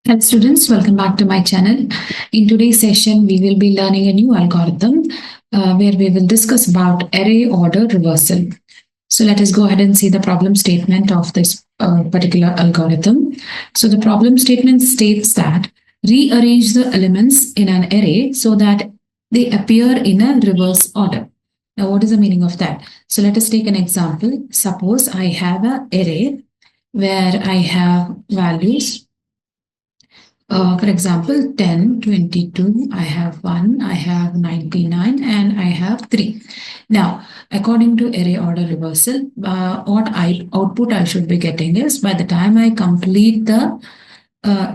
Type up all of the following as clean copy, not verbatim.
Hello students, welcome back to my channel. In today's session, we will be learning a new algorithm where we will discuss about array order reversal. So let us go ahead and see the problem statement of this particular algorithm. So the problem statement states that rearrange the elements in an array so that they appear in a reverse order. Now, what is the meaning of that? So let us take an example. Suppose I have an array where I have values. For example, 10, 22, I have 1, I have 99, and I have 3. Now, according to array order reversal, what output I should be getting is by the time I complete the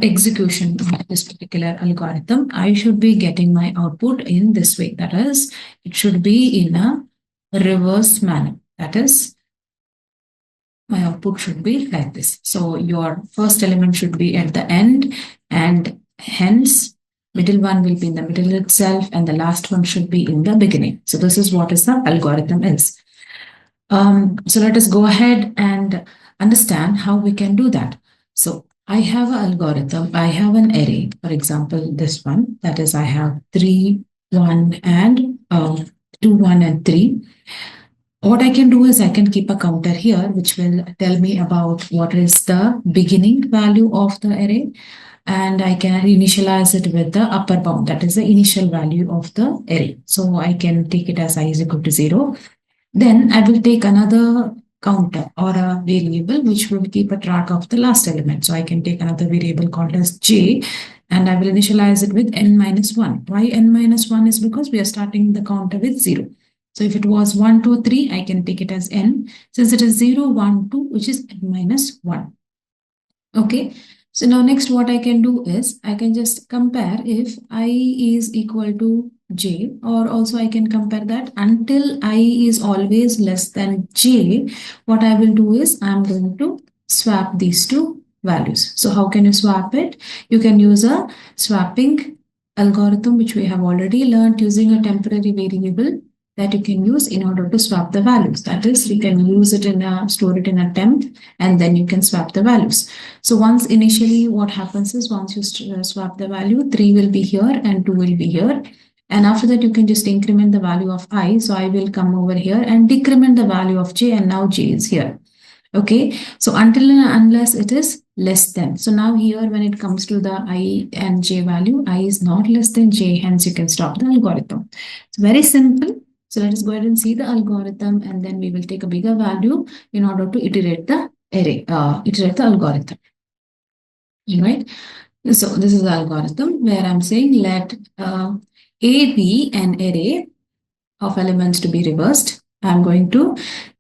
execution of this particular algorithm, I should be getting my output in this way. That is, it should be in a reverse manner. That is, my output should be like this. So your first element should be at the end, and hence middle one will be in the middle itself, and the last one should be in the beginning. So this is what is the algorithm is. So let us go ahead and understand how we can do that. So I have an algorithm. I have an array. For example, this one, that is, I have 3, 1, and 2, 1, and 3. What I can do is I can keep a counter here, which will tell me about what is the beginning value of the array. And I can initialize it with the upper bound. That is the initial value of the array. So I can take it as I is equal to 0. Then I will take another counter or a variable which will keep a track of the last element. So I can take another variable called as j, and I will initialize it with n minus 1. Why n minus 1 is because we are starting the counter with 0. So if it was 1, 2, 3, I can take it as n. Since it is 0, 1, 2, which is n minus 1. Okay. So now next what I can do is I can just compare if I is equal to j, or also I can compare that until I is always less than j. What I will do is I'm going to swap these two values. So how can you swap it? You can use a swapping algorithm which we have already learned using a temporary variable that you can use in order to swap the values. That is, you can use it store it in a temp, and then you can swap the values. So once initially what happens is once you swap the value, 3 will be here and 2 will be here. And after that, you can just increment the value of I. So I will come over here and decrement the value of j, and now j is here. Okay, so until and unless it is less than. So now here when it comes to the I and j value, I is not less than j, hence you can stop the algorithm. It's very simple. So let us go ahead and see the algorithm, and then we will take a bigger value in order to iterate the array, iterate the algorithm. Right? So this is the algorithm where I'm saying let A be an array of elements to be reversed. I'm going to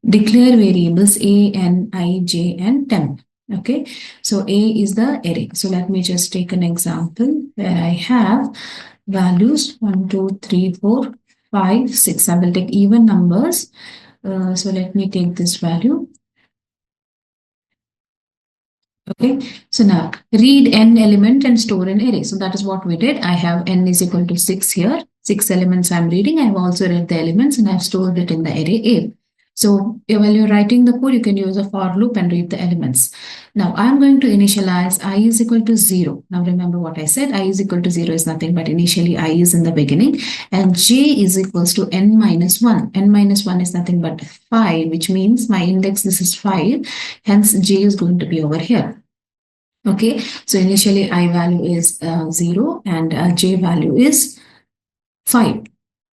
declare variables a, n, I, j, and temp. Okay, so A is the array. So let me just take an example where I have values 1, 2, 3, 4, 5, 6. I will take even numbers. So let me take this value. Okay, so now read n element and store an array. So that is what we did. I have n is equal to 6 here. 6 elements I'm reading. I've also read the elements and I've stored it in the array A. So while you're writing the code, you can use a for loop and read the elements. Now I'm going to initialize I is equal to 0. Now remember what I said, I is equal to 0 is nothing but initially I is in the beginning, and j is equals to n minus 1. N minus 1 is nothing but 5, which means my index, this is 5. Hence j is going to be over here. Okay, so initially I value is 0 and j value is 5.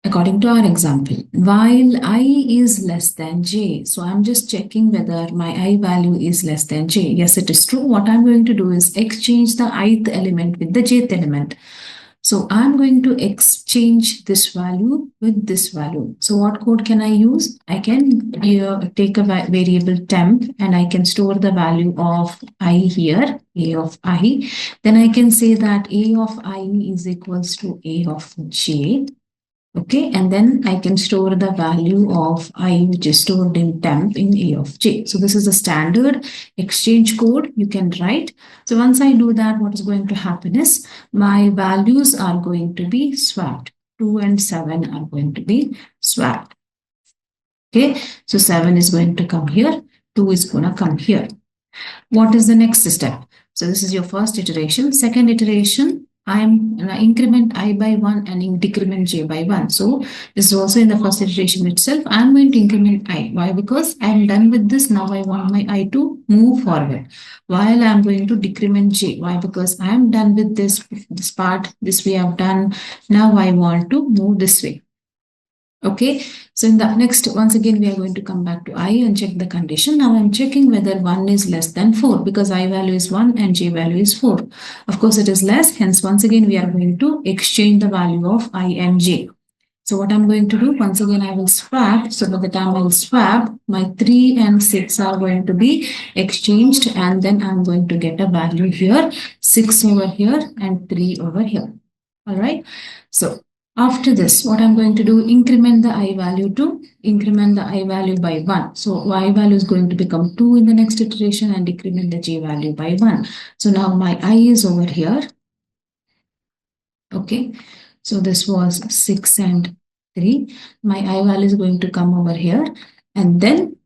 According to our example, while I is less than j, so I'm just checking whether my I value is less than j. Yes, it is true. What I'm going to do is exchange the ith element with the jth element. So I'm going to exchange this value with this value. So what code can I use? I can take a variable temp, and I can store the value of I here, a of I. Then I can say that a of I is equals to a of j. Okay, and then I can store the value of I, which is stored in temp, in a of j. So this is a standard exchange code you can write. So once I do that, what is going to happen is my values are going to be swapped. 2 and 7 are going to be swapped. Okay, so 7 is going to come here, 2 is going to come here. What is the next step? So this is your first iteration. Second iteration, I am increment I by 1 and decrement j by 1. So this is also in the first iteration itself. I am going to increment I. Why? Because I am done with this. Now I want my I to move forward. While I am going to decrement j. Why? Because I am done with this part. This we have done. Now I want to move this way. Okay, so in the next, once again, we are going to come back to I and check the condition. Now I'm checking whether 1 is less than 4 because I value is 1 and j value is 4. Of course, it is less. Hence, once again, we are going to exchange the value of I and j. So what I'm going to do, once again, I will swap. So by the time I will swap, my 3 and 6 are going to be exchanged and then I'm going to get a value here, 6 over here and 3 over here. All right. So after this, what I'm going to do, increment the I value to increment the I value by 1. So I value is going to become 2 in the next iteration and decrement the j value by 1. So now my I is over here. Okay. So this was 6 and 3. My I value is going to come over here and then,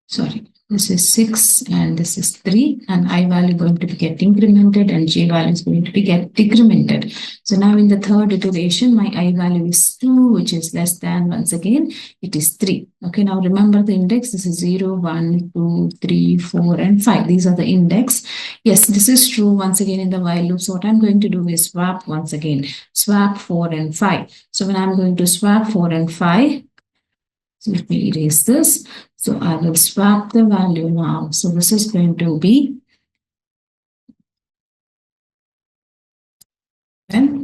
sorry, this is 6 and this is 3 and I value going to be get incremented and j value is going to be get decremented. So now in the third iteration, my I value is 2, which is less than, once again, it is 3. Okay, now remember the index. This is 0, 1, 2, 3, 4 and 5. These are the index. Yes, this is true once again in the while loop. So what I'm going to do is swap once again, swap 4 and 5. So when I'm going to swap 4 and 5, so let me erase this. So I will swap the value now. So this is going to be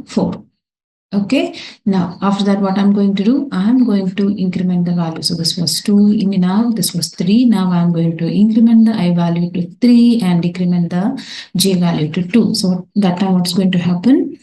4. Okay. Now, after that, what I'm going to do, I'm going to increment the value. So this was 2, now this was 3. Now I'm going to increment the I value to 3 and decrement the j value to 2. So that time what's going to happen?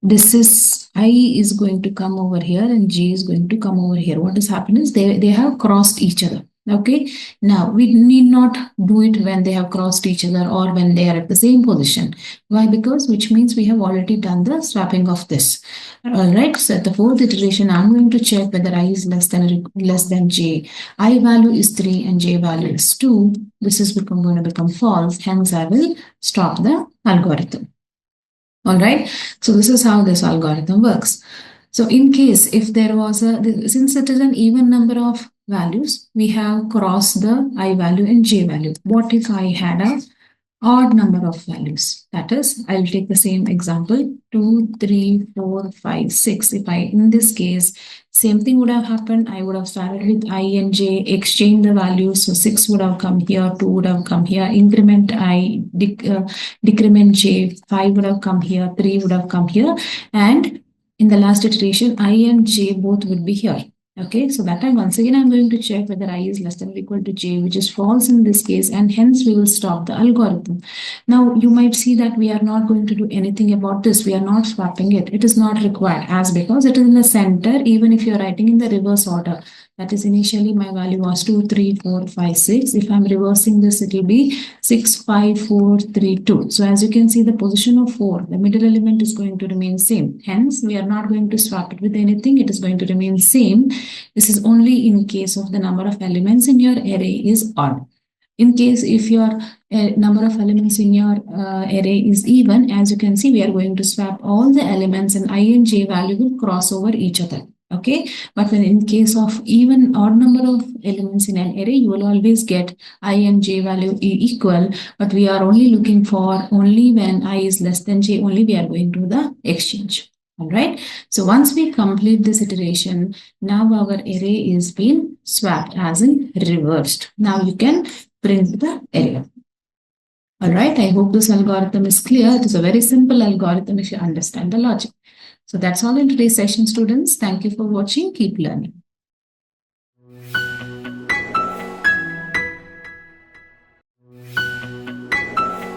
This is I is going to come over here and j is going to come over here. What has happened is they have crossed each other. Okay. Now we need not do it when they have crossed each other or when they are at the same position. Why? Because which means we have already done the swapping of this. All right. So at the fourth iteration, I'm going to check whether I is less than j. I value is 3 and j value is 2. This is going to become false. Hence, I will stop the algorithm. All right. So this is how this algorithm works. So in case if there was since it is an even number of values, we have crossed the I value and j value. What if I had a odd number of values? That is, I'll take the same example, 2, 3, 4, 5, 6. If I, in this case, same thing would have happened. I would have started with I and j, exchange the values. So 6 would have come here, 2 would have come here, increment I, decrement j, 5 would have come here, 3 would have come here. And in the last iteration, I and j both would be here. Okay, so that time once again I'm going to check whether I is less than or equal to j, which is false in this case, and hence we will stop the algorithm. Now you might see that we are not going to do anything about this. We are not swapping it. It is not required because it is in the center. Even if you are writing in the reverse order, that is initially my value was 2, 3, 4, 5, 6. If I'm reversing this, it will be 6, 5, 4, 3, 2. So as you can see, the position of 4, the middle element is going to remain same. Hence, we are not going to swap it with anything. It is going to remain same. This is only in case of the number of elements in your array is odd. In case if your number of elements in your array is even, as you can see, we are going to swap all the elements and I and j value will cross over each other. Okay, but when in case of even odd number of elements in an array, you will always get I and j value equal, but we are only looking for only when I is less than j, only we are going to the exchange. All right. So once we complete this iteration, now our array is being swapped as in reversed. Now you can print the array. All right. I hope this algorithm is clear. It is a very simple algorithm if you understand the logic. So that's all in today's session, students. Thank you for watching. Keep learning.